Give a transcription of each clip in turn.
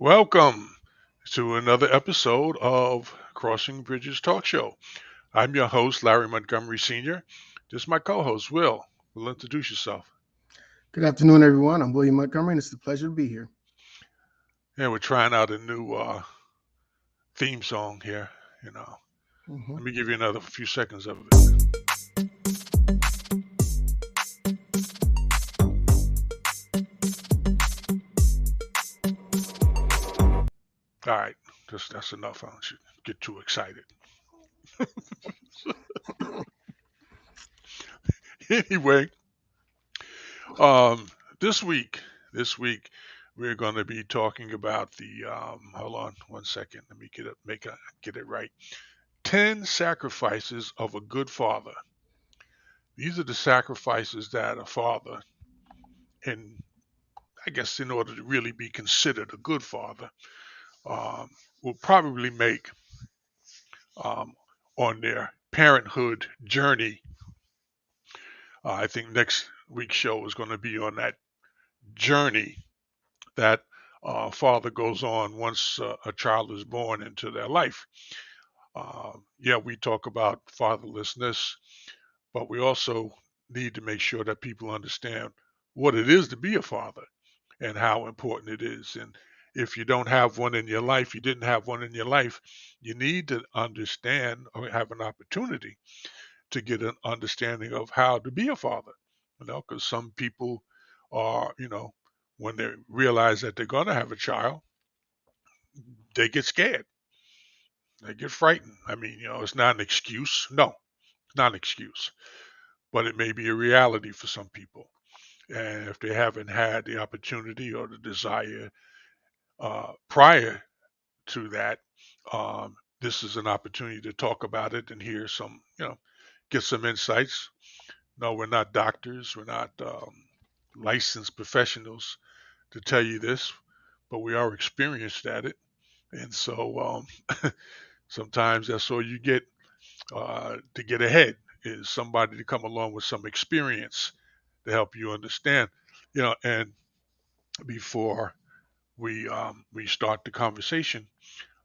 Welcome to another episode of Crossing Bridges Talk Show. I'm your host, Larry Montgomery Sr. This is my co host, Will. Will introduce yourself. Good afternoon, everyone. I'm William Montgomery, and it's a pleasure to be here. Yeah, we're trying out a new theme song here. You know, hmm let me give you another few seconds of it. All right, that's enough. I don't should get too excited. Anyway, um, this week, this week we're going to be talking about the. Hold on, 1 second. Let me get it right. 10 sacrifices of a good father. These are the sacrifices that a father, and I guess in order to really be considered a good father, um, will probably make um, on their parenthood journey. I think next week's show is going to be on that journey that father goes on once a child is born into their life. Yeah, we talk about fatherlessness, but we also need to make sure that people understand what it is to be a father and how important it is. And if you don't have one in your life, you didn't have one in your life, you need to understand or have an opportunity to get an understanding of how to be a father. Because some people are, when they realize that they're going to have a child, they get scared, they get frightened. I mean, it's not an excuse. No, not an excuse, but it may be a reality for some people. And if they haven't had the opportunity or the desire prior to that, this is an opportunity to talk about it and hear some, get some insights. No, we're not doctors, we're not licensed professionals to tell you this, but we are experienced at it. And so sometimes that's all you get to get ahead is somebody to come along with some experience to help you understand, and before we start the conversation.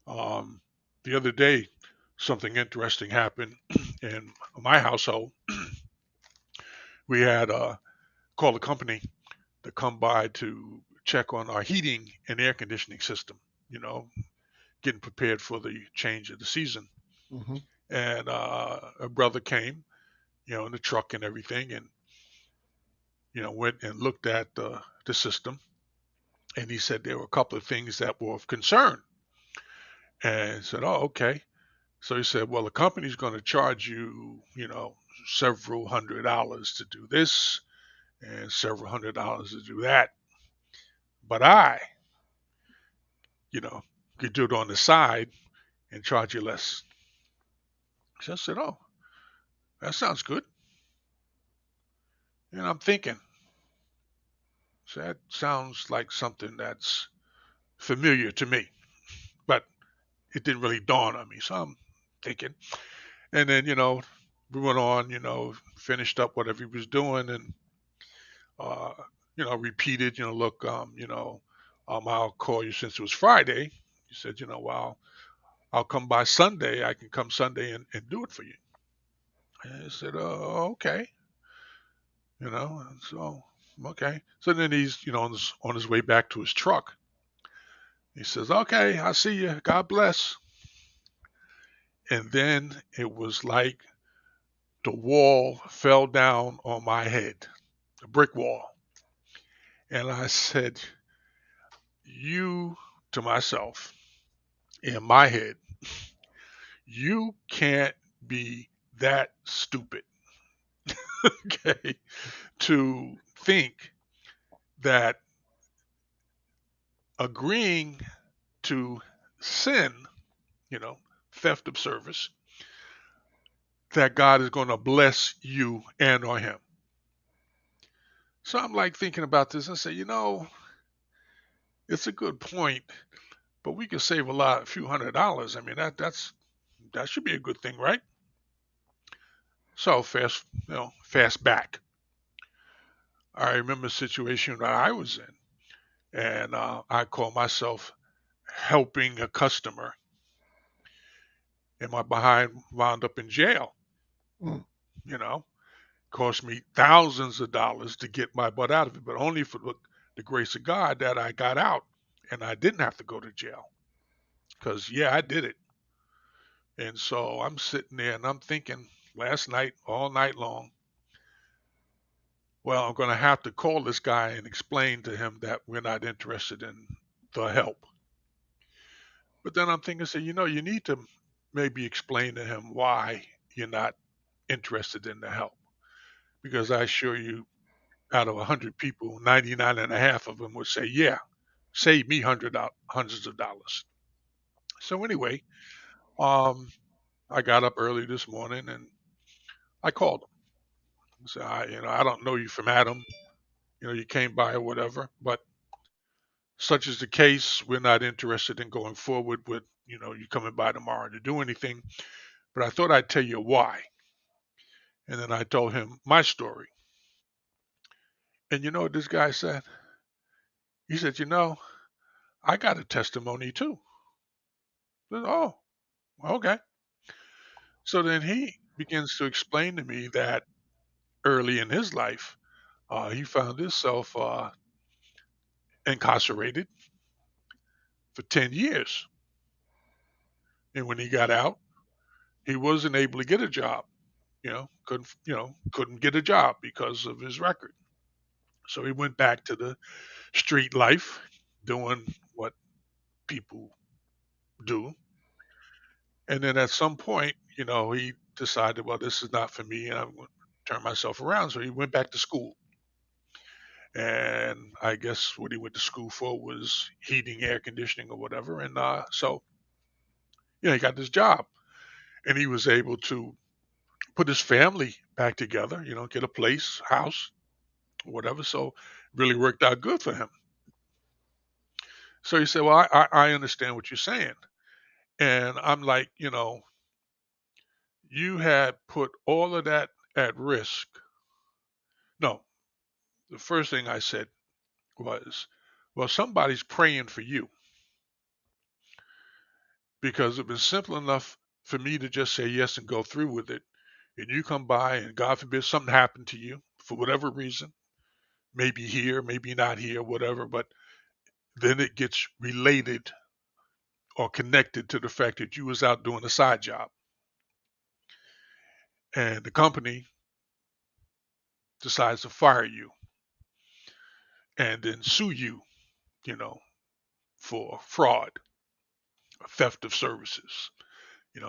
Um, the other day, something interesting happened in my household. We had called a company to come by to check on our heating and air conditioning system. You know, getting prepared for the change of the season. hmm And a brother came, in the truck and everything, and went and looked at the system. And he said there were a couple of things that were of concern. And said, "Oh, okay." So he said, well, the company's going to charge you, several $100s to do this and several $100s to do that. But I, you know, could do it on the side and charge you less. So I said, oh, that sounds good. And I'm thinking, so that sounds like something that's familiar to me, but it didn't really dawn on me. So I'm thinking. And then, we went on, finished up whatever he was doing and uh, repeated, look, I'll call you since it was Friday. He said, well, I'll come by Sunday. I can come Sunday and do it for you. And I said, oh, okay. And so, okay. So then he's, on his way back to his truck. He says, okay, I'll see you. God bless. And then it was like the wall fell down on my head, a brick wall. And I said, you to myself, in my head, you can't be that stupid, okay, to think that agreeing to sin, you know, theft of service, that God is going to bless you and or him. So I'm like thinking about this and say, it's a good point, but we could save a few $100s. I mean, that should be a good thing, right? So fast back. I remember a situation that I was in, and I call myself helping a customer, and my behind wound up in jail. Mm. You know, cost me thousands of dollars to get my butt out of it, but only for the grace of God that I got out and I didn't have to go to jail. Because, yeah, I did it. And so I'm sitting there and I'm thinking last night, all night long, well, I'm going to have to call this guy and explain to him that we're not interested in the help. But then I'm thinking, say, you need to maybe explain to him why you're not interested in the help. Because I assure you, out of 100 people, 99 and a half of them would say, yeah, save me hundreds of dollars. So anyway, um, I got up early this morning and I called him. So I don't know you from Adam. You came by or whatever, but such is the case. We're not interested in going forward with, you coming by tomorrow to do anything. But I thought I'd tell you why. And then I told him my story. And you know what this guy said? He said, I got a testimony too. I said, oh, okay. So then he begins to explain to me that early in his life, he found himself incarcerated for 10 years. And when he got out, he wasn't able to get a job. Couldn't get a job because of his record. So he went back to the street life, doing what people do. And then at some point, he decided, well, this is not for me, and I'm going to turn myself around. So he went back to school. And I guess what he went to school for was heating, air conditioning, or whatever. And so, he got this job, and he was able to put his family back together. Get a place, house, whatever. So, really worked out good for him. So he said, "Well, I understand what you're saying," and I'm like, you had put all of that at risk. No, the first thing I said was, well, somebody's praying for you. Because it was simple enough for me to just say yes and go through with it. And you come by and God forbid something happened to you for whatever reason, maybe here, maybe not here, whatever, but then it gets related or connected to the fact that you was out doing a side job and the company decides to fire you and then sue you, you know, for fraud, theft of services,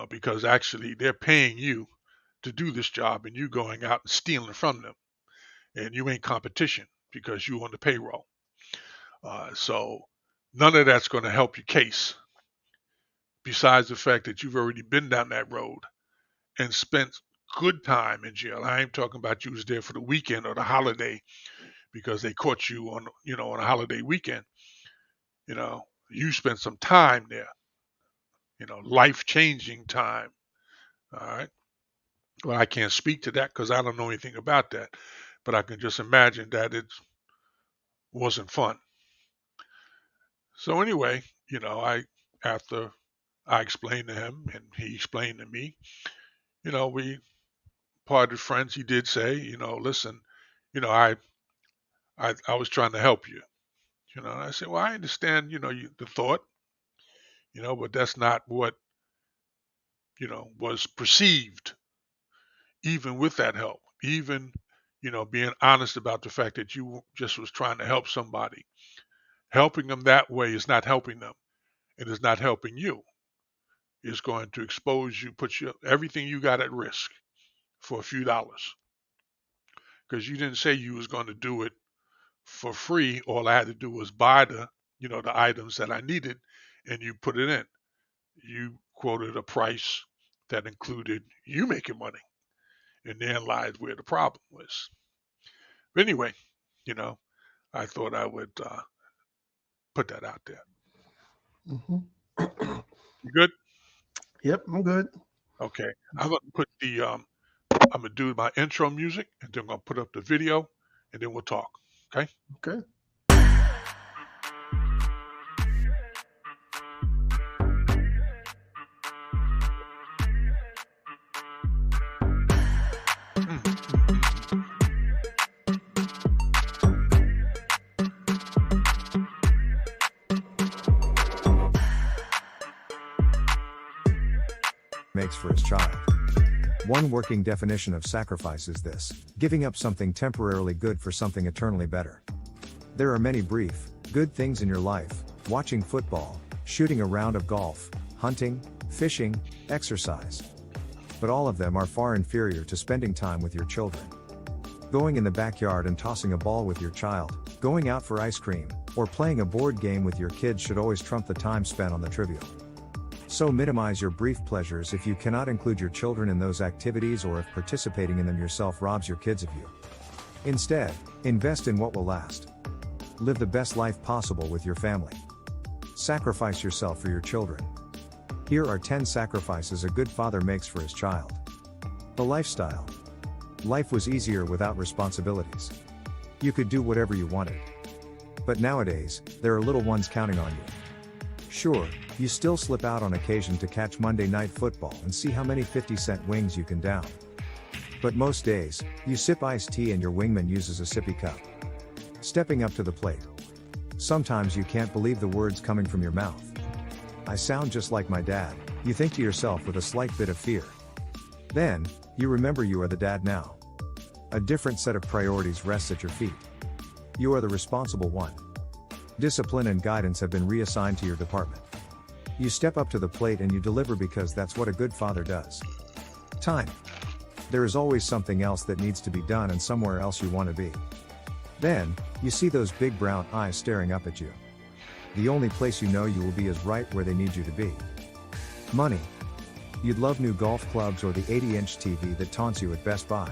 because actually they're paying you to do this job and you going out and stealing from them and you ain't competition because you on the payroll. So none of that's going to help your case. Besides the fact that you've already been down that road and spent good time in jail. I ain't talking about you was there for the weekend or the holiday because they caught you on a holiday weekend. You spent some time there. Life changing time. All right. Well, I can't speak to that because I don't know anything about that, but I can just imagine that it wasn't fun. So anyway, I after I explained to him and he explained to me, we parted friends. He did say, listen, I was trying to help you. And I said, well, I understand, the thought, but that's not what, was perceived even with that help. Even, being honest about the fact that you just was trying to help somebody. Helping them that way is not helping them. It is not helping you. It's going to expose you, put everything you got at risk for a few dollars because you didn't say you was going to do it for free. All I had to do was buy the items that I needed, and you put it in. You quoted a price that included you making money, and therein lies where the problem was. But anyway, you know, I thought I would put that out there. Hmm. You good? Yep, I'm good. Okay. I'm gonna do my intro music, and then I'm gonna put up the video, and then we'll talk. Okay. Okay. makes for his child. One working definition of sacrifice is this: giving up something temporarily good for something eternally better. There are many brief, good things in your life: watching football, shooting a round of golf, hunting, fishing, exercise. But all of them are far inferior to spending time with your children. Going in the backyard and tossing a ball with your child, going out for ice cream, or playing a board game with your kids should always trump the time spent on the trivial. So minimize your brief pleasures if you cannot include your children in those activities, or if participating in them yourself robs your kids of you. Instead, invest in what will last. Live the best life possible with your family. Sacrifice yourself for your children. Here are 10 sacrifices a good father makes for his child. The lifestyle. Life was easier without responsibilities. You could do whatever you wanted. But nowadays, there are little ones counting on you. Sure, you still slip out on occasion to catch Monday Night Football and see how many 50-cent wings you can down. But most days, you sip iced tea and your wingman uses a sippy cup. Stepping up to the plate. Sometimes you can't believe the words coming from your mouth. I sound just like my dad, you think to yourself with a slight bit of fear. Then, you remember you are the dad now. A different set of priorities rests at your feet. You are the responsible one. Discipline and guidance have been reassigned to your department. You step up to the plate and you deliver, because that's what a good father does. Time. There is always something else that needs to be done and somewhere else you want to be. Then, you see those big brown eyes staring up at you. The only place you know you will be is right where they need you to be. Money. You'd love new golf clubs or the 80-inch TV that taunts you at Best Buy.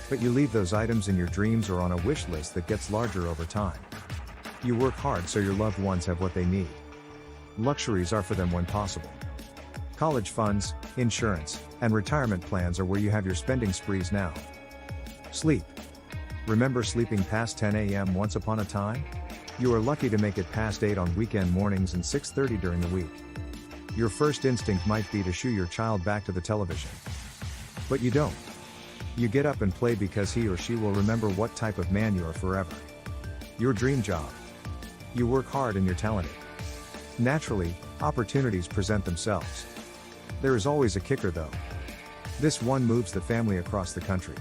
But you leave those items in your dreams or on a wish list that gets larger over time. You work hard so your loved ones have what they need. Luxuries are for them when possible. College funds, insurance, and retirement plans are where you have your spending sprees now. Sleep. Remember sleeping past 10 a.m. once upon a time? You are lucky to make it past 8 on weekend mornings and 6:30 during the week. Your first instinct might be to shoo your child back to the television. But you don't. You get up and play because he or she will remember what type of man you are forever. Your dream job. You work hard and you're talented. Naturally, opportunities present themselves. There is always a kicker though. This one moves the family across the country.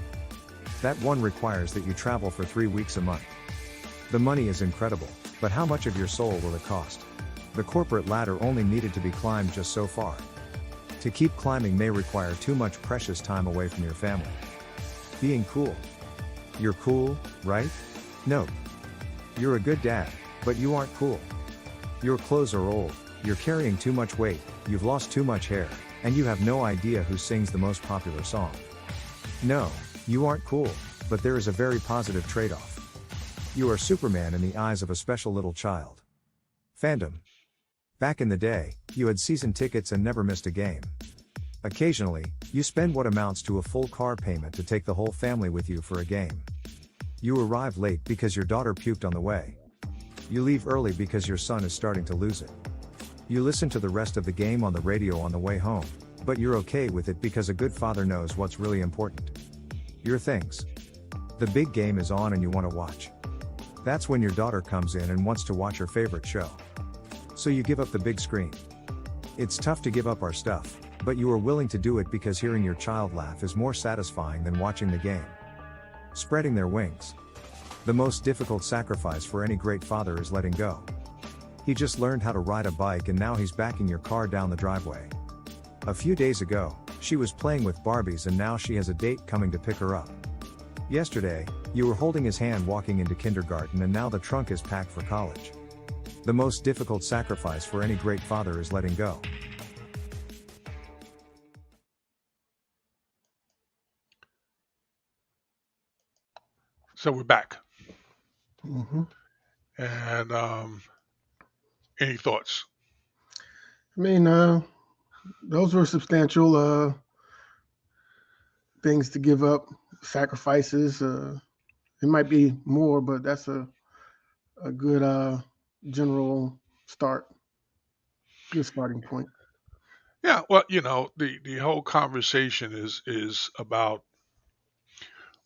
That one requires that you travel for 3 weeks a month. The money is incredible, but how much of your soul will it cost? The corporate ladder only needed to be climbed just so far. To keep climbing may require too much precious time away from your family. Being cool. You're cool, right? Nope. You're a good dad, but you aren't cool. Your clothes are old, you're carrying too much weight, you've lost too much hair, and you have no idea who sings the most popular song. No, you aren't cool, but there is a very positive trade-off. You are Superman in the eyes of a special little child. Fandom. Back in the day, you had season tickets and never missed a game. Occasionally, you spend what amounts to a full car payment to take the whole family with you for a game. You arrive late because your daughter puked on the way. You leave early because your son is starting to lose it. You listen to the rest of the game on the radio on the way home, but you're okay with it because a good father knows what's really important. Your things. The big game is on and you want to watch. That's when your daughter comes in and wants to watch her favorite show. So you give up the big screen. It's tough to give up our stuff, but you are willing to do it because hearing your child laugh is more satisfying than watching the game. Spreading their wings. The most difficult sacrifice for any great father is letting go. He just learned how to ride a bike and now he's backing your car down the driveway. A few days ago, she was playing with Barbies and now she has a date coming to pick her up. Yesterday, you were holding his hand walking into kindergarten and now the trunk is packed for college. The most difficult sacrifice for any great father is letting go. So we're back. hmm And any thoughts? I mean, those were substantial things to give up, sacrifices. It might be more, but that's a good general start, good starting point. Yeah, well, the whole conversation is about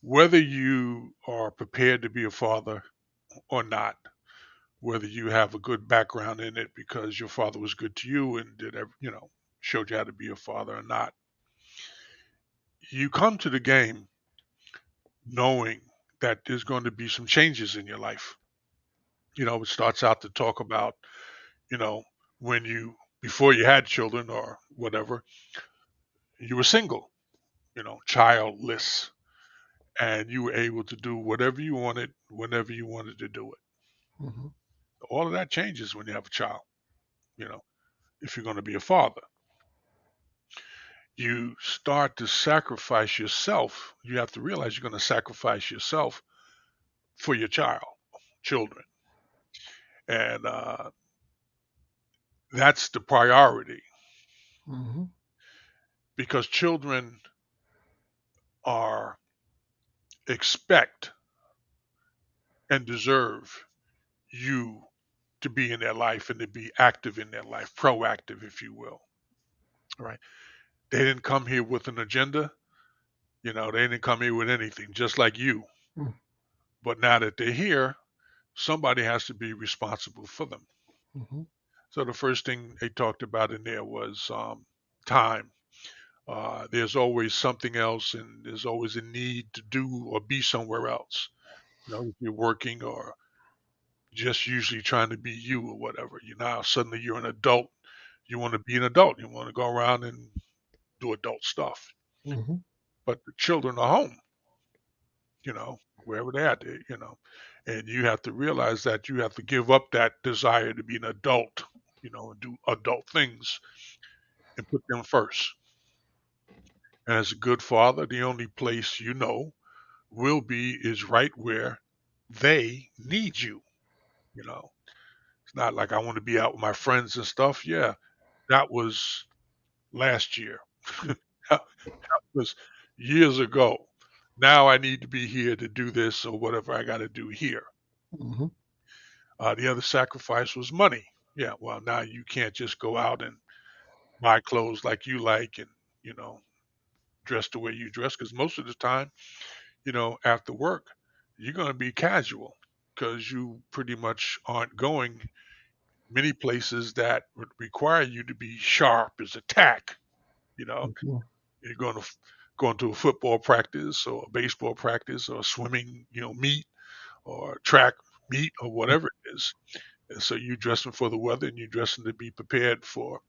whether you are prepared to be a father or not, whether you have a good background in it because your father was good to you and did showed you how to be a father or not. You come to the game knowing that there's going to be some changes in your life. It starts out to talk about, you know, when you, before you had children or whatever, you were single, childless, and you were able to do whatever you wanted, whenever you wanted to do it. Mhm. All of that changes when you have a child, you know, if you're going to be a father. You start to sacrifice yourself. You have to realize you're going to sacrifice yourself for your children. And that's the priority Mhm. because children are expect and deserve you to be in their life and to be active in their life, proactive, if you will. Right? They didn't come here with an agenda. They didn't come here with anything, just like you. Mhm. But now that they're here, somebody has to be responsible for them. Mhm. So the first thing they talked about in there was time. There's always something else, and there's always a need to do or be somewhere else. If you're working or just usually trying to be you or whatever. Now suddenly you're an adult. You want to be an adult. You want to go around and do adult stuff. Mhm. But the children are home, wherever they're at, and you have to realize that you have to give up that desire to be an adult, and do adult things and put them first. And as a good father, the only place will be is right where they need you. You know, it's not like I want to be out with my friends and stuff. Yeah, that was last year. That was years ago. Now I need to be here to do this or whatever I got to do here. Mhm. The other sacrifice was money. Yeah, well, now you can't just go out and buy clothes like you like and, you know, dress the way you dress because most of the time, after work, you're going to be casual because you pretty much aren't going many places that would require you to be sharp as a tack. You know, Mhm. you're going to a football practice or a baseball practice or a swimming, meet or track meet or whatever it is. And so you're dressing for the weather and you're dressing to be prepared for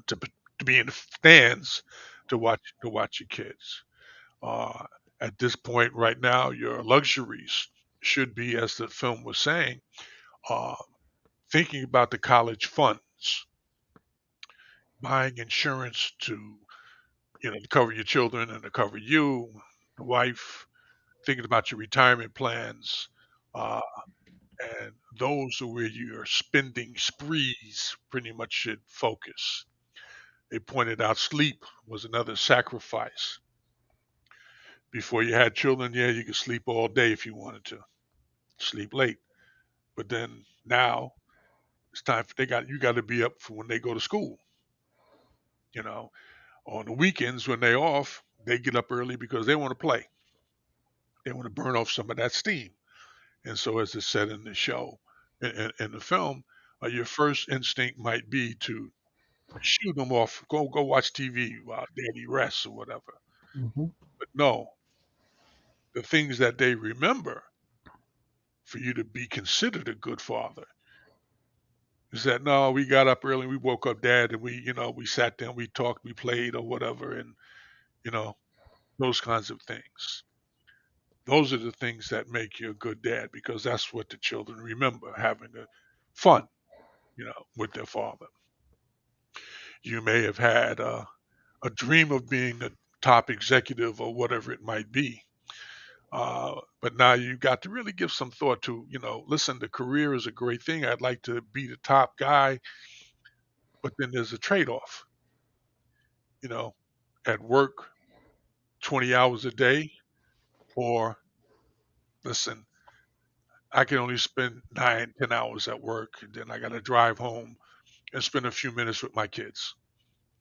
to be in the stands to watch your kids. Uh, at this point right now, your luxuries should be, as the film was saying, uh, thinking about the college funds, buying insurance to to cover your children and to cover you, the wife, thinking about your retirement plans. Uh, and those are where your spending sprees pretty much should focus. They pointed out sleep was another sacrifice. Before you had children, yeah, you could sleep all day if you wanted to, sleep late. But then now it's time for you got to be up for when they go to school. You know, on the weekends when they're off, they get up early because they want to play. They want to burn off some of that steam. And so, as it's said in the show, in the film, your first instinct might be to shoot them off, go watch TV while daddy rests or whatever. Mhm. But no, the things that they remember for you to be considered a good father is that no, we got up early, we woke up dad, and we sat down, we talked, we played or whatever, and you know, those kinds of things. Those are the things that make you a good dad because that's what the children remember having fun, with their father. You may have had a dream of being a top executive or whatever it might be. But now you got to really give some thought to, listen, the career is a great thing. I'd like to be the top guy, but then there's a trade off, you know, at work 20 hours a day, or listen, I can only spend 9, 10 hours at work, and then I got to drive home and spend a few minutes with my kids.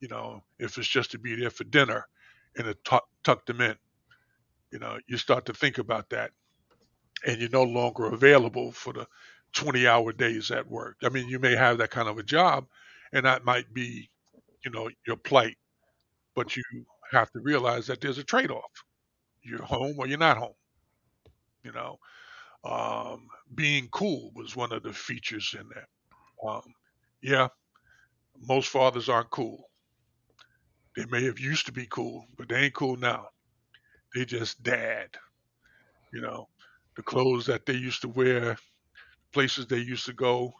If it's just to be there for dinner and to tuck them in, you start to think about that and you're no longer available for the 20-hour days at work. I mean, you may have that kind of a job and that might be your plight, but you have to realize that there's a trade-off. You're home or you're not home. You know, being cool was one of the features in that. Yeah, most fathers aren't cool. They may have used to be cool, but they ain't cool now. They just dad. You know, the clothes that they used to wear, places they used to go,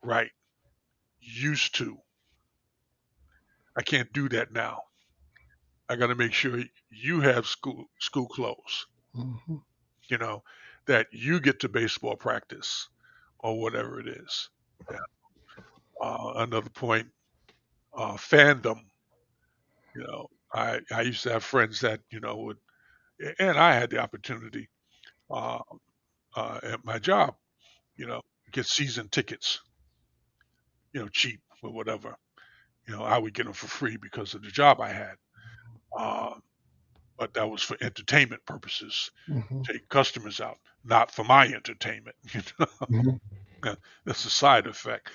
right? Used to. I can't do that now. I got to make sure you have school clothes. Mm-hmm. You know, that you get to baseball practice or whatever it is. Yeah. Another point, fandom. I used to have friends that would, and I had the opportunity uh, at my job, you know, get season tickets, cheap or whatever. I would get them for free because of the job I had. Uh, but that was for entertainment purposes, Mm-hmm. take customers out, not for my entertainment. Mm-hmm. That's a side effect.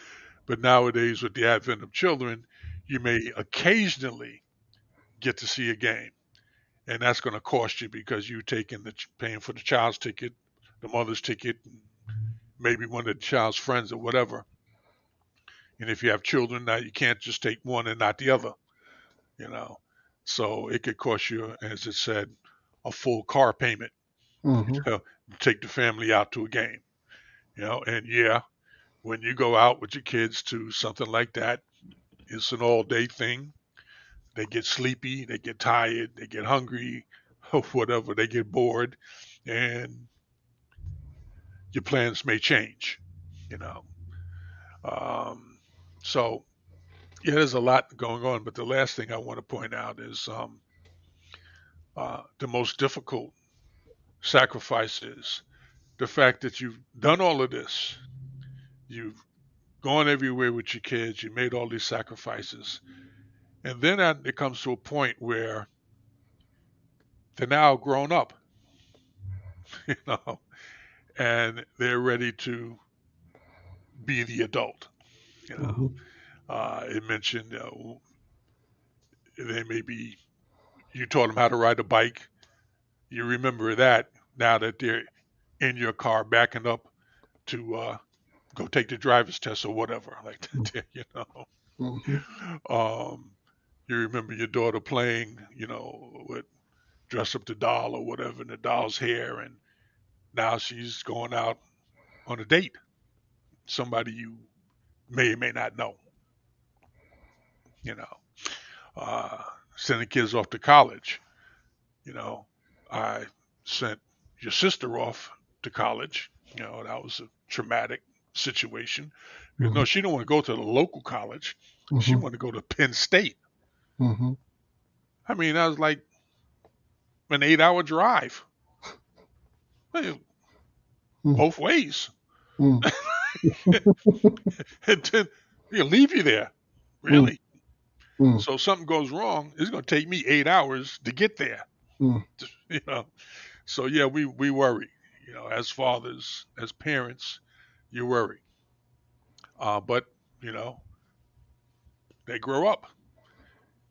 But nowadays, with the advent of children, you may occasionally get to see a game, and that's going to cost you because you're taking paying for the child's ticket, the mother's ticket, maybe one of the child's friends or whatever. And if you have children, now you can't just take one and not the other. You know, so it could cost you, as it said, a full car payment Mm-hmm. to take the family out to a game. And yeah, when you go out with your kids to something like that, it's an all day thing. They get sleepy, they get tired, they get hungry, or whatever, they get bored, and your plans may change, you know. Um, so, yeah, there's a lot going on, but the last thing I want to point out is the most difficult sacrifice is the fact that you've done all of this, you've gone everywhere with your kids, you made all these sacrifices, and then it comes to a point where they're now grown up, you know, and they're ready to be the adult. You know, Mm-hmm. it mentioned they may be you taught them how to ride a bike. You remember that now that they're in your car backing up to go take the driver's test or whatever like that. Mm-hmm. Um, you remember your daughter playing, with dress up the doll or whatever in the doll's hair, and now she's going out on a date. Somebody you may or may not know. You know, uh, sending kids off to college. You know, I sent your sister off to college. That was a traumatic situation. Because Mm-hmm. no, she didn't want to go to the local college. She Mm-hmm. wanted to go to Penn State. Mm-hmm. I mean, that was like an 8-hour drive. Hey, both ways. And then they leave you there. Really? Mm-hmm. So if something goes wrong, it's going to take me 8 hours to get there. Mm-hmm. You know. So yeah, we worry. As fathers, as parents, you worry. But you know, they grow up,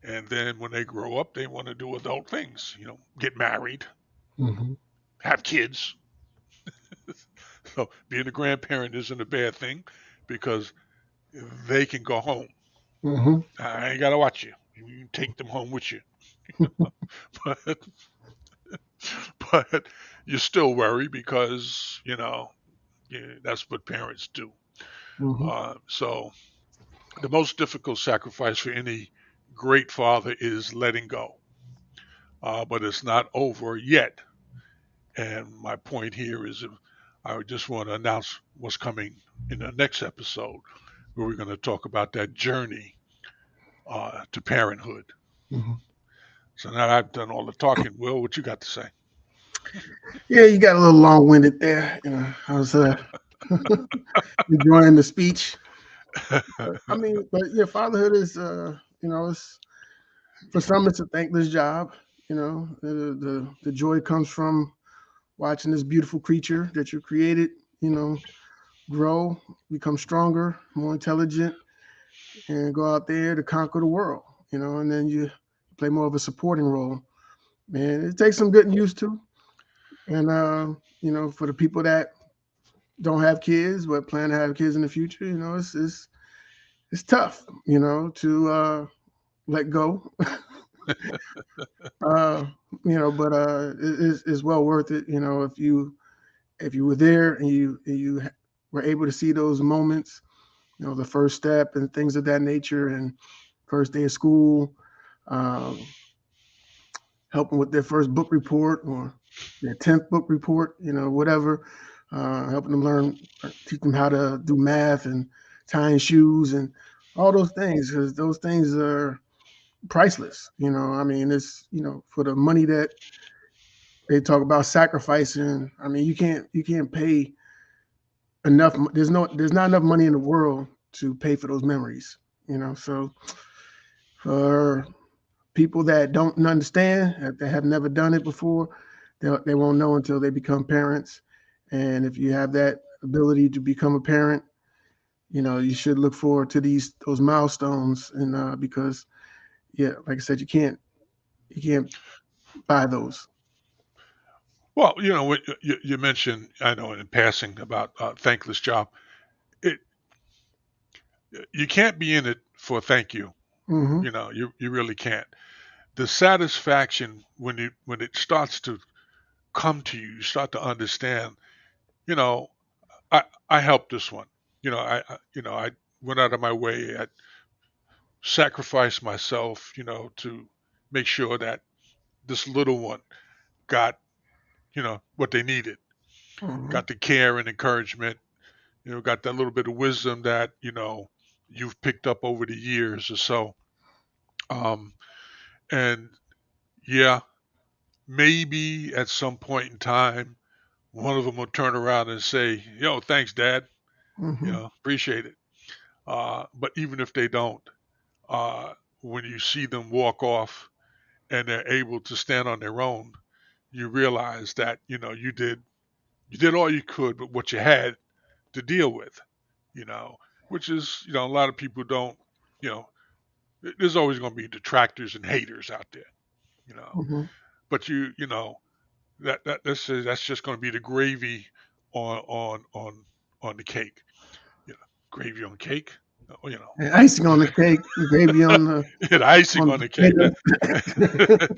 and then when they grow up, they want to do adult things. Get married, Mm-hmm. have kids. So being a grandparent isn't a bad thing because they can go home. Mm-hmm. I ain't gotta watch you. You can take them home with you. But but you still worry because yeah, that's what parents do. Mm-hmm. So the most difficult sacrifice for any great father is letting go. But it's not over yet. And my point here is I just want to announce what's coming in the next episode, where we're going to talk about that journey to parenthood. Mm-hmm. So now I've done all the talking. Will, what you got to say? Yeah, you got a little long-winded there. I was enjoying the speech. I mean, but yeah, fatherhood is, it's for some it's a thankless job. The joy comes from watching this beautiful creature that you created, grow, become stronger, more intelligent, and go out there to conquer the world, and then you play more of a supporting role. Man, it takes some getting used to. And for the people that don't have kids but plan to have kids in the future, it's tough, to let go. uh, but it's well worth it, if you were there and you were able to see those moments, the first step and things of that nature, and first day of school, um, helping with their first book report or their 10th book report, whatever, helping them teach them how to do math and tying shoes and all those things, because those things are priceless. I mean, for the money that they talk about sacrificing. I mean, you can't pay enough. There's not enough money in the world to pay for those memories. So for people that don't understand, that have never done it before, they won't know until they become parents. And if you have that ability to become a parent, you should look forward to those milestones, and because, yeah, like I said, you can't buy those. Well, what you mentioned, I know in passing about thankless job. It You can't be in it for thank you. Hmm. You really can't. The satisfaction when it starts to come to you, you start to understand. You know, I helped this one. I went out of my way. I sacrificed myself. To make sure that this little one got what they needed, Hmm. got the care and encouragement. Got that little bit of wisdom that you've picked up over the years or so. Um, and yeah, maybe at some point in time, one of them will turn around and say, "Yo, thanks, Dad. Hmm. Appreciate it." But even if they don't, uh, when you see them walk off and they're able to stand on their own, you realize that you did all you could, but what you had to deal with, you know, which is a lot of people don't, you know, there's always going to be detractors and haters out there, you know, Hmm. but that's just going to be the gravy on the cake, you know, gravy on cake, oh, And icing on the cake, gravy on the the icing on on the the cake. potato.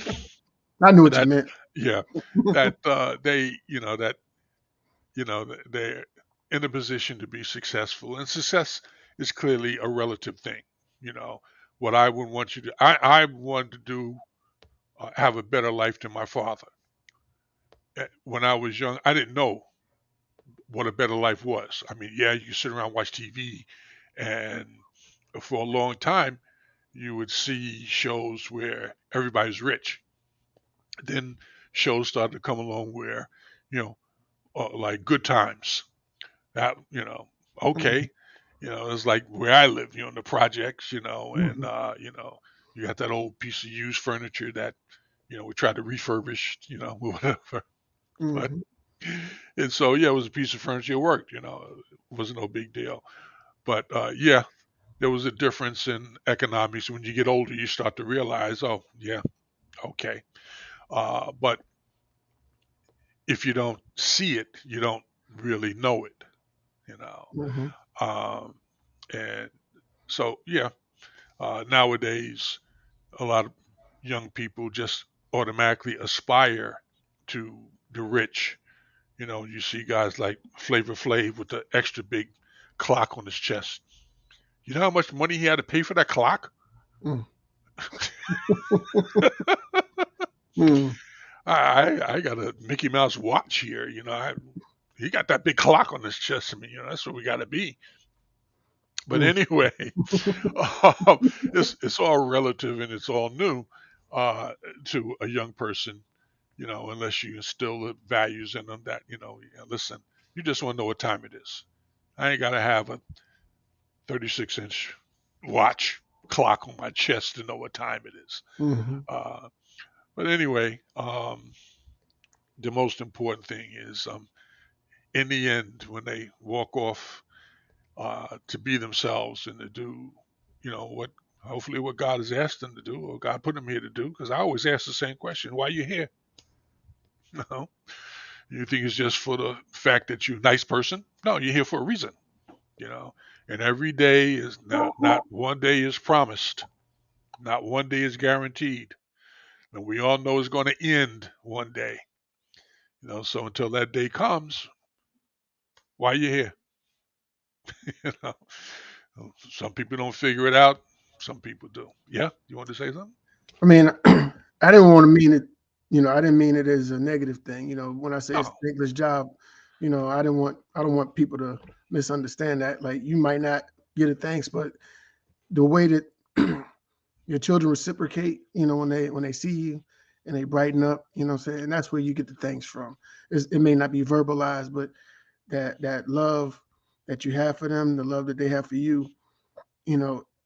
I knew what you That meant. yeah, that they that they're in a position to be successful, and success is clearly a relative thing. You know what I would want you to. I wanted to do have a better life than my father. When I was young, I didn't know what a better life was. I mean, yeah, you can sit around and watch TV, and for a long time, you would see shows where everybody's rich. Then shows started to come along where, you know, like Good Times. That okay, it's like where I live, in the projects, and Hmm. you got that old piece of used furniture that we tried to refurbish, whatever. But Hmm. and so yeah, it was a piece of furniture. It worked, it wasn't no big deal. But yeah, there was a difference in economics. When you get older, you start to realize, oh yeah, okay. But if you don't see it, you don't really know it, you know. Hmm. Um, and so yeah, nowadays a lot of young people just automatically aspire to the rich. You see guys like Flavor Flav with the extra big clock on his chest. You know how much money he had to pay for that clock? Hmm. I got a Mickey Mouse watch here. He got that big clock on his chest. I mean, that's what we got to be. But Hmm. anyway, it's all relative and it's all new uh, to a young person. Unless you instill the values in them that listen, you just want to know what time it is. I ain't got to have a 36-inch watch clock on my chest to know what time it is. Hmm. Uh, but anyway, the most important thing is in the end, when they walk off to be themselves and to do what hopefully what God has asked them to do or God put them here to do. Because I always ask the same question: why are you here? You know, you think it's just for the fact that you're a nice person? No, you're here for a reason. You know, and every day is not one day is promised, not one day is guaranteed, and we all know it's going to end one day. So until that day comes, why are you here? you know, some people don't figure it out. Some people do. Yeah, you want to say something? I mean, I didn't want to mean it. I didn't mean it as a negative thing. When I say it's No. an English job, I don't want people to misunderstand that. Like you might not get a thanks, but the way that your children reciprocate, when they see you and they brighten up, what I'm saying? And that's where you get the thanks from. It may not be verbalized, but that love that you have for them, the love that they have for you,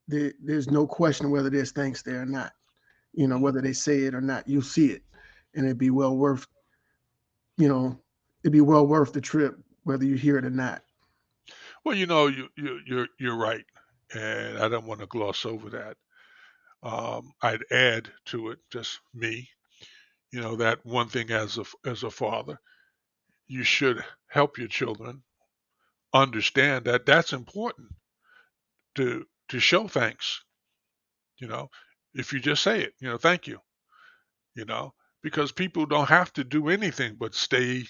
there's no question whether there's thanks there or not. Whether they say it or not, you'll see it, and you know, it'd be well worth the trip, whether you hear it or not. Well, you're right, and I don't want to gloss over that. I'd add to it, just me, that one thing as a father, you should help your children understand that that's important to show thanks. You know, if you just say it, thank you. You know, because people don't have to do anything but stay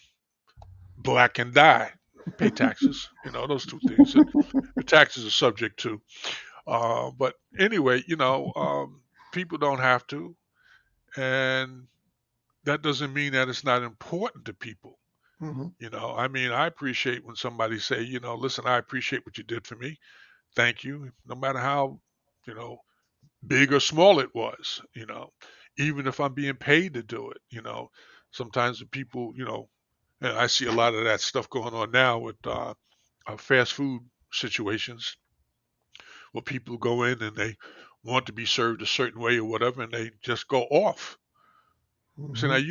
black and die, pay taxes. Those two things. And the taxes are subject to. But anyway, people don't have to, and that doesn't mean that it's not important to people. Hmm. I mean, I appreciate when somebody say, listen, I appreciate what you did for me. Thank you. No matter how, you know, big or small it was, even if I'm being paid to do it, sometimes the people, and I see a lot of that stuff going on now with fast food situations where people go in and they want to be served a certain way or whatever, and they just go off. So now Hmm.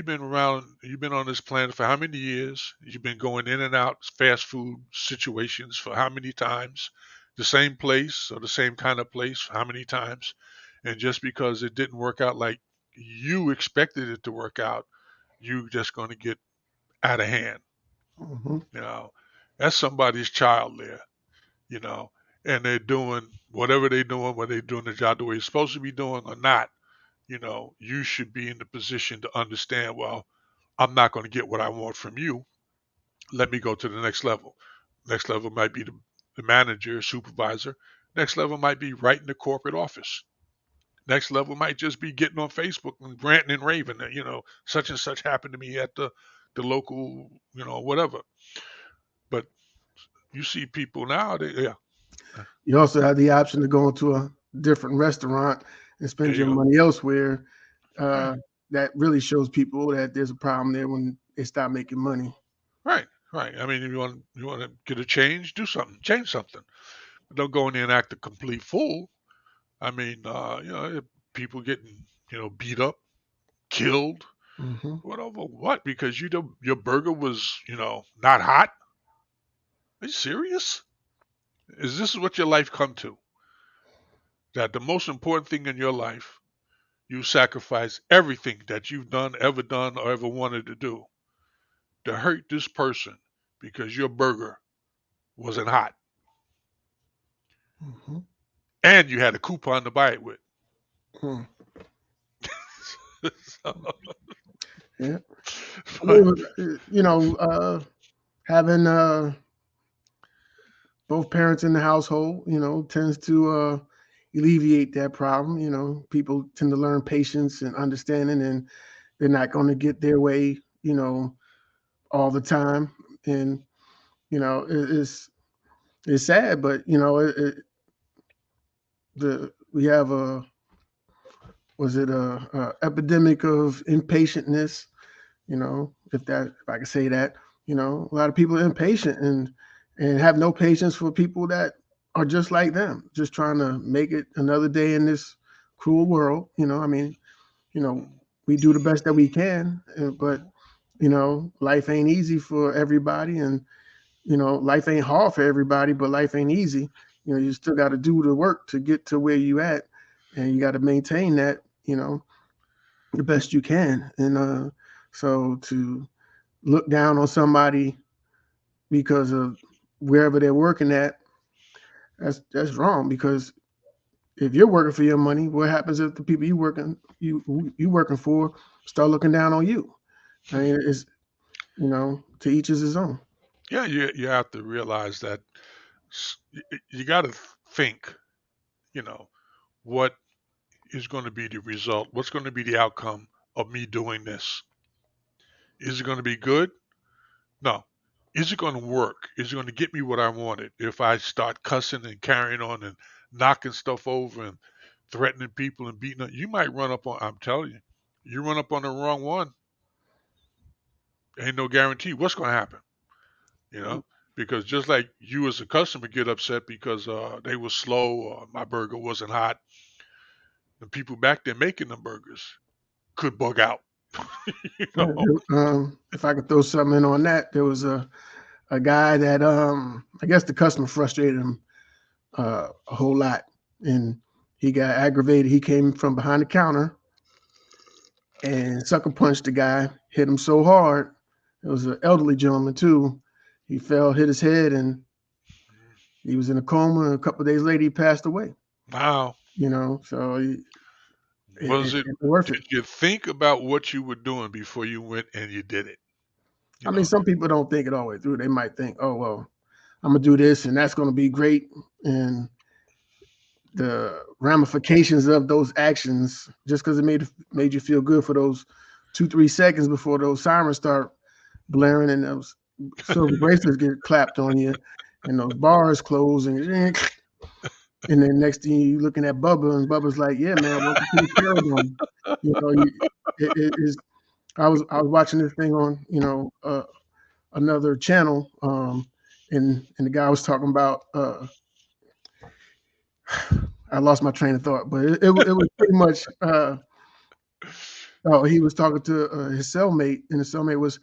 you've been on this planet for how many years? You've been going in and out fast food situations for how many times? The same place or the same kind of place, how many times? And just because it didn't work out like you expected it to work out, you just going to get out of hand. Hmm. You know, that's somebody's child there. You know, and they're doing whatever they're doing, whether they're doing the job the way it's supposed to be doing or not. You should be in the position to understand. Well, I'm not going to get what I want from you. Let me go to the next level. Next level might be the manager, supervisor. Next level might be right in the corporate office. Next level might just be getting on Facebook and ranting and raving that, such and such happened to me at the local, whatever. But you see people now, yeah, You also have the option to go into a different restaurant and there spend you your go. money elsewhere. Right, Uh, that really shows people that there's a problem there when they stop making money. right, right. I mean, if you want to get a change, do something, change something. But don't go in there and act a complete fool. I mean, people getting, beat up, killed, Hmm. whatever, what? Because your burger was, not hot. Are you serious? Is this what your life come to? That the most important thing in your life, you sacrifice everything that you've done, ever done, or ever wanted to do to hurt this person because your burger wasn't hot Hmm. and you had a coupon to buy it with. Hmm. so, Yeah. I but, mean, having both parents in the household, tends to alleviate that problem. People tend to learn patience and understanding, and they're not going to get their way, all the time. And it's sad, but we have a was it a epidemic of impatientness, if I can say that. A lot of people are impatient and have no patience for people that are just like them, just trying to make it another day in this cruel world. I mean, you know, we do the best that we can, but life ain't easy for everybody, and life ain't hard for everybody, but life ain't easy. You still got to do the work to get to where you at, and you got to maintain that, the best you can. And so to look down on somebody because of wherever they're working at, that's wrong. Because if you're working for your money, what happens if the people you working for start looking down on you? I mean, it's to each is his own. Yeah, you have to realize that you got to think, you know, what is going to be the result? What's going to be the outcome of me doing this? Is it going to be good? No. Is it going to work? Is it going to get me what I wanted? If I start cussing and carrying on and knocking stuff over and threatening people and beating up, you might run up on, I'm telling you run up on the wrong one. Ain't no guarantee what's going to happen, you know? Because just like you as a customer get upset because they were slow or my burger wasn't hot, the people back there making the burgers could bug out. you Yeah, know? if I could throw something in on that, there was a guy that I guess the customer frustrated him a whole lot, and he got aggravated. He came from behind the counter and sucker punched the guy, hit him so hard. It was an elderly gentleman too. He fell, hit his head, and he was in a coma. And a couple of days later, he passed away. Wow. So Was it, it's worth did it. you think about what you were doing before you went and you did it? You I mean, know, some people don't think it all the way through. They might think, "Oh well, I'm gonna do this, and that's gonna be great," and the ramifications of those actions, just because it made you feel good for those 2-3 seconds before those sirens start blaring and those silver bracelets get clapped on you, and those bars close, and then next thing you looking at Bubba, and Bubba's like, "Yeah, man, welcome to the Paragon." You know, you, it is. I was watching this thing on another channel, and the guy was talking about. I lost my train of thought, but it was pretty much. Oh, he was talking to his cellmate, and his cellmate was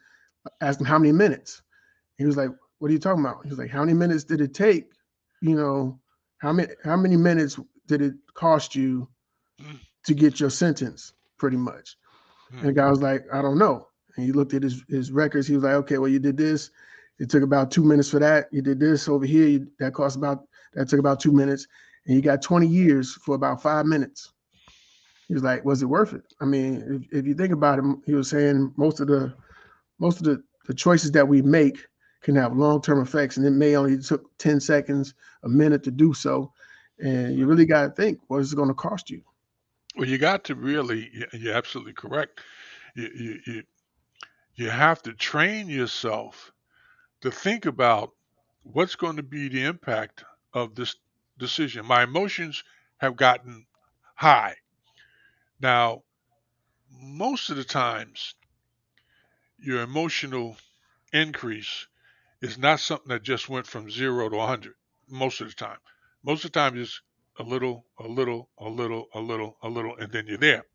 asking how many minutes. He was like, "What are you talking about?" He was like, "How many minutes did it take? You know, how many minutes did it cost you to get your sentence?" Pretty much. And the guy was like, "I don't know." And he looked at his records. He was like, "Okay, well, you did this. It took about 2 minutes for that. You did this over here. That took about 2 minutes, and you got 20 years for about 5 minutes." He was like, "Was it worth it?" I mean, if you think about it, he was saying most of the choices that we make can have long-term effects, and it may only took 10 seconds, a minute to do so. And you really got to think, what is it going to cost you? well, you got to really, you're absolutely correct. You have to train yourself to think about what's going to be the impact of this decision. My emotions have gotten high. Now, most of the times, your emotional increase is not something that just went from 0 to 100. Most of the time, most of the time is a little, a little, a little, a little, a little, and then you're there.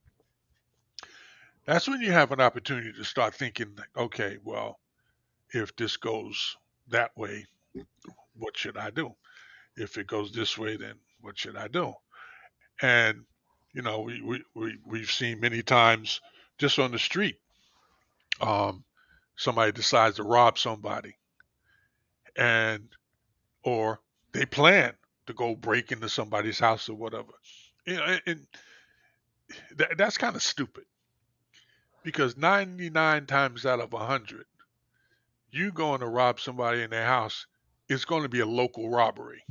That's when you have an opportunity to start thinking, okay, well, if this goes that way, what should I do? If it goes this way, then what should I do? And we've seen many times just on the street, um, somebody decides to rob somebody, and or they plan to go break into somebody's house or whatever. And that's kind of stupid because 99 times out of 100, you going to rob somebody in their house, it's going to be a local robbery.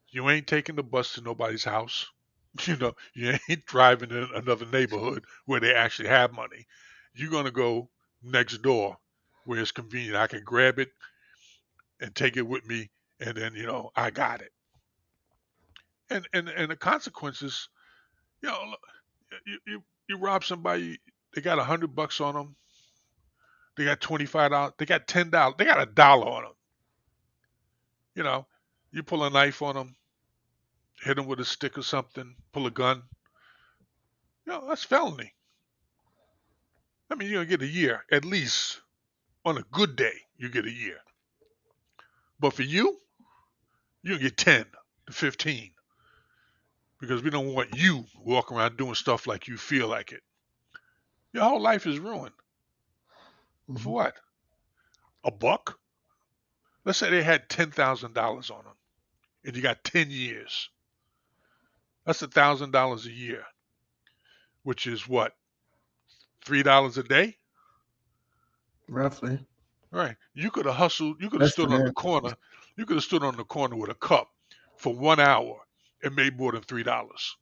You ain't taking the bus to nobody's house. You ain't driving in another neighborhood where they actually have money. You're going to go next door where it's convenient. I can grab it and take it with me, and then, I got it. And the consequences, look, you rob somebody, they got $100 on them, they got $25, they got $10, they got $1 on them. You know, you pull a knife on them, hit them with a stick or something, pull a gun. That's felony. I mean, you're gonna get a year at least. On a good day, you get a year. But for you, you get 10. to 15 because we don't want you walking around doing stuff like you feel like it. Your whole life is ruined. For Mhm. what? A buck? Let's say they had $10,000 on them and you got 10 years. That's $1,000 a year, which is what? $3 a day? Roughly. Right. You could have hustled, you could have Less stood than on the that. corner, you could have stood on the corner with a cup for 1 hour and made more than $3.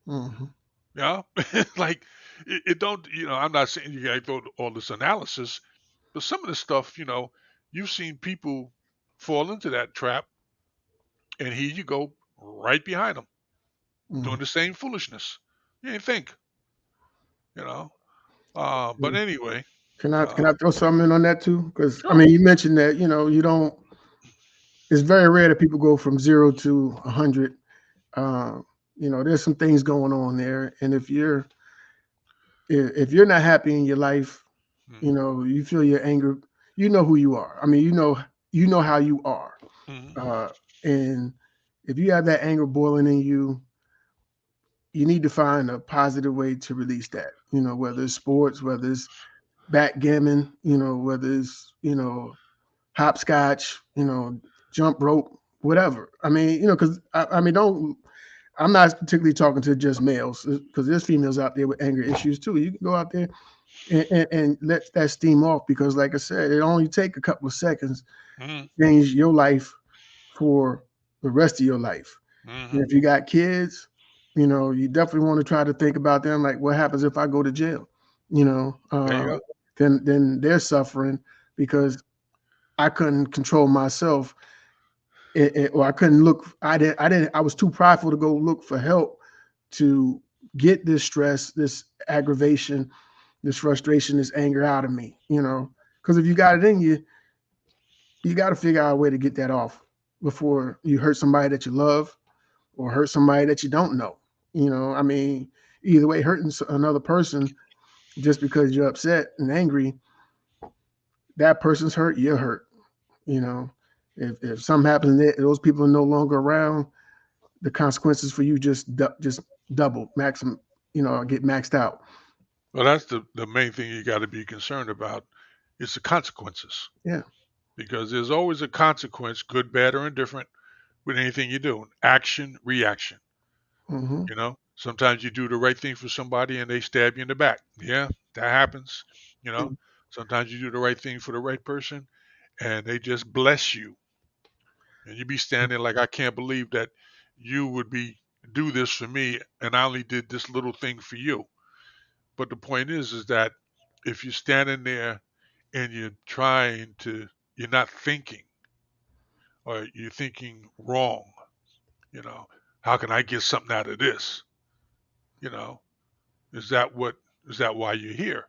Hmm. Yeah. Like it don't, I'm not saying you gotta go to all this analysis, but some of the stuff, you've seen people fall into that trap and here you go right behind them Hmm. doing the same foolishness. You ain't think, you know. But anyway, Can uh, I throw something in on that too? Because I sure. mean, you mentioned that you don't. It's very rare that people go from 0 to 100. There's some things going on there, and if you're not happy in your life, Hmm. you feel your anger. You know who you are. I mean, you know how you are, Hmm. uh, and if you have that anger boiling in you, you need to find a positive way to release that. Whether it's sports, whether it's backgammon, whether it's hopscotch, jump rope, whatever. I mean, because I mean, don't. I'm not particularly talking to just males because there's females out there with anger issues too. You can go out there and let that steam off because, like I said, it only take a couple of seconds Hmm. to change your life for the rest of your life. And Hmm. if you got kids, you definitely want to try to think about them. Like, what happens if I go to jail? You know, There you uh, go. then they're suffering because I couldn't control myself, or I couldn't look. I didn't. I was too prideful to go look for help to get this stress, this aggravation, this frustration, this anger out of me. Because if you got it in you, you got to figure out a way to get that off before you hurt somebody that you love or hurt somebody that you don't know. I mean, either way, hurting another person just because you're upset and angry, that person's hurt, you're hurt. You know, if something happens and those people are no longer around, the consequences for you just double, maximum, get maxed out. Well, that's the main thing you got to be concerned about. It's the consequences Yeah. because there's always a consequence, good, bad, or indifferent, with anything you do. Action, reaction. Hmm. Sometimes you do the right thing for somebody and they stab you in the back. Yeah, that happens. You know, sometimes you do the right thing for the right person and they just bless you. And you be standing like, I can't believe that you would do this for me and I only did this little thing for you. But the point is that if you're standing there and you're not thinking or you're thinking wrong, you know, how can I get something out of this? You know, is that what, is that why you're here?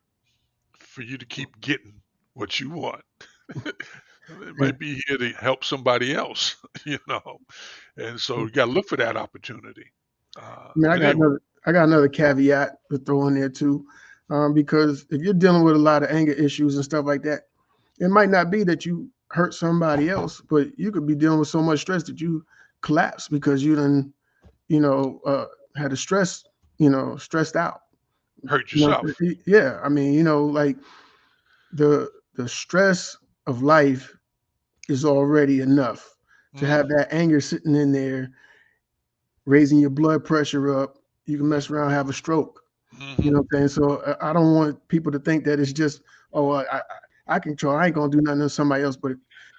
For you to keep getting what you want. It Yeah. might be here to help somebody else, you know, and so you got to look for that opportunity. I mean, But anyway, I got another caveat to throw in there too, because if you're dealing with a lot of anger issues and stuff like that, it might not be that you hurt somebody else, but you could be dealing with so much stress that you collapse because you done, you know, uh, had a stress, stressed out. hurt yourself. Yeah. I mean, like the stress of life is already enough to Hmm. have that anger sitting in there, raising your blood pressure up. You can mess around, have a stroke. You Hmm. know what I'm saying? So I don't want people to think that it's just, oh, I control. I ain't gonna do nothing to somebody else. But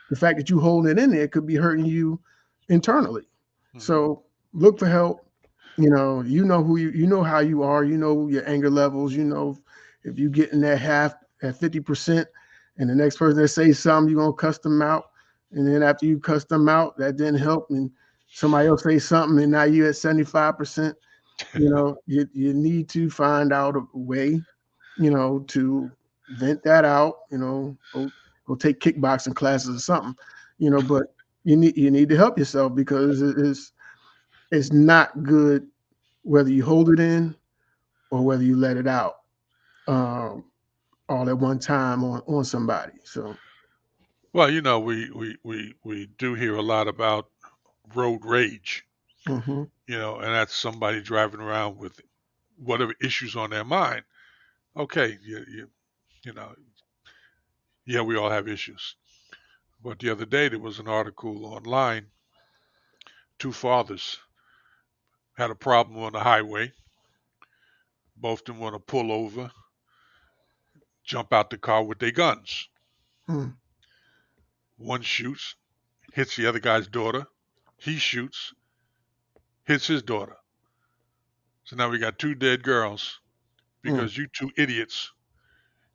the fact that you holding it in there could be hurting you internally. Hmm. So look for help. You know who you know how you are. You know your anger levels. You know if you get in that half at 50%, and the next person that says something, you're gonna cuss them out. And then after you cuss them out, that didn't help, and somebody else say something, and now you at 75%. You need to find out a way, to vent that out. Go take kickboxing classes or something. But you need to help yourself because it's not good whether you hold it in or whether you let it out, um, all at one time on somebody. So Well, we do hear a lot about road rage, Mm-hmm. and that's somebody driving around with whatever issues on their mind. Okay, you know, yeah, we all have issues. But the other day there was an article online. Two fathers had a problem on the highway. Both of them want to pull over, jump out the car with their guns. Mm. One shoots, hits the other guy's daughter. He shoots, hits his daughter. So now we got two dead girls Mm. because you two idiots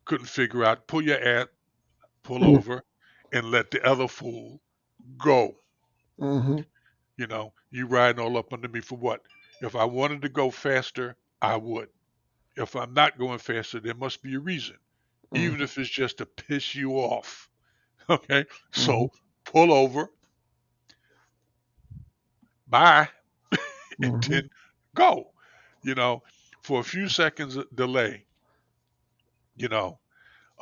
couldn't figure out pull your ass, pull Mm. over, and let the other fool go. Mm-hmm. You riding all up under me for what? If I wanted to go faster, I would. If I'm not going faster, there must be a reason, even Mm-hmm. if it's just to piss you off. Okay, Mm-hmm. so pull over, bye, and Mm-hmm. then go. You know, for a few seconds delay. You know,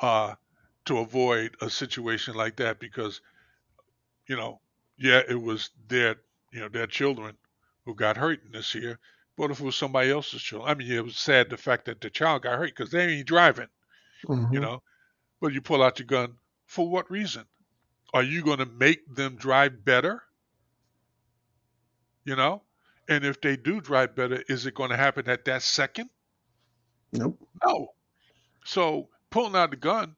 uh, to avoid a situation like that because you know, yeah, it was their children who got hurt in this here. But if it was somebody else's children, I mean, yeah, it was sad the fact that the child got hurt because they ain't driving, you Mm-hmm. know. But you pull out your gun for what reason? Are you going to make them drive better? You know, and if they do drive better, is it going to happen at that second? Nope. No. So pulling out the gun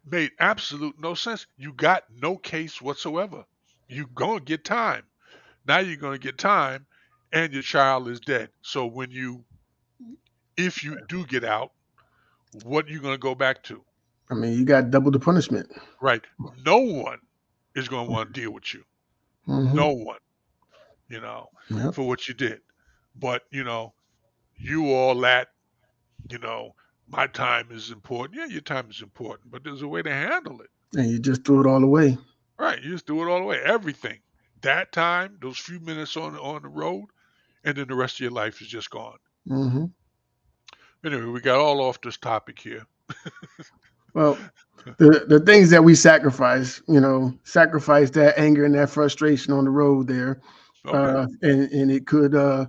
made absolute no sense. You got no case whatsoever. You gonna get time. Now you're gonna get time, and your child is dead. So if you do get out, what are you gonna go back to? I mean, you got double the punishment. Right? No one is gonna want to deal with you. Mm-hmm. No one, you know, Yep. for what you did. But you all that, you know, my time is important. Yeah, your time is important, but there's a way to handle it. And you just threw it all away. Right? You just do it all the way. Everything. That time, those few minutes on the road, and then the rest of your life is just gone. Mm-hmm. Anyway, we got all off this topic here. Well, the things that we sacrifice that anger and that frustration on the road there, Okay. and it could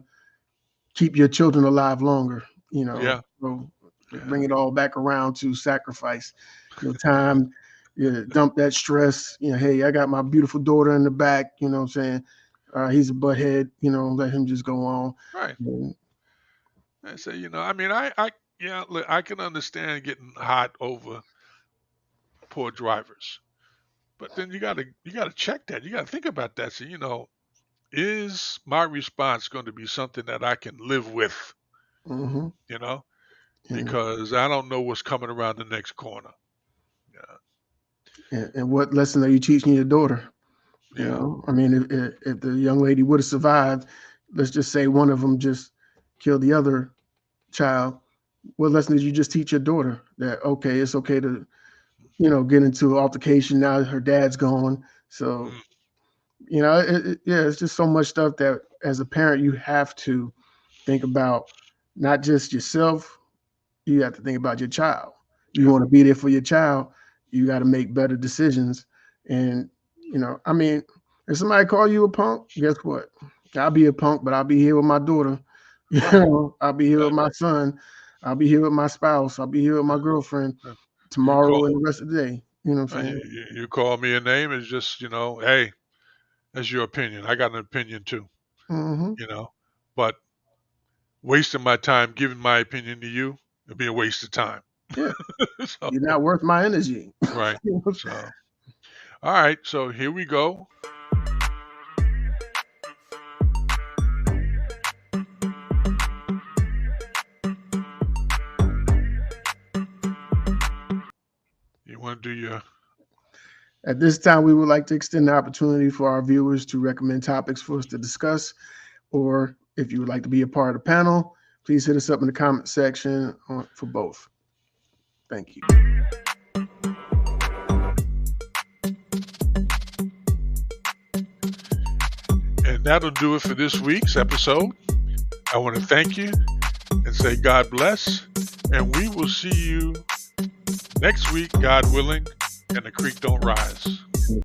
keep your children alive longer. Yeah. So Yeah. bring it all back around to sacrifice. Time. Dump that stress. Hey, I got my beautiful daughter in the back. You know what I'm saying? He's a butthead. Let him just go on. Right. And, I say, I mean, yeah, look, I can understand getting hot over poor drivers, but then you gotta check that. You gotta think about that. So, is my response going to be something that I can live with? mm-hmm. You know, and, because I don't know what's coming around the next corner. and what lesson are you teaching your daughter? Yeah. I mean, if the young lady would have survived, let's just say one of them just killed the other child. What lesson did you just teach your daughter? That okay, it's okay to, get into an altercation now her dad's gone. So, Mm, yeah, it's just so much stuff that as a parent you have to think about, not just yourself. You have to think about your child. You yeah. want to be there for your child. You got to make better decisions. And I mean, if somebody call you a punk, guess what? I'll be a punk, but I'll be here with my daughter. Right. I'll be here with Exactly. my son. I'll be here with my spouse. I'll be here with my girlfriend Uh, You tomorrow call and the rest of the day. You know what I'm saying? you call me a name. It's just hey, that's your opinion. I got an opinion too. Mm-hmm. You know, but wasting my time giving my opinion to you would be a waste of time. Yeah, So, you're not worth my energy. right. So, all right. So here we go. You want to do your At this time, we would like to extend the opportunity for our viewers to recommend topics for us to discuss, or if you would like to be a part of the panel, please hit us up in the comment section for both. Thank you. And that'll do it for this week's episode. I want to thank you and say God bless. And we will see you next week, God willing, and the creek don't rise.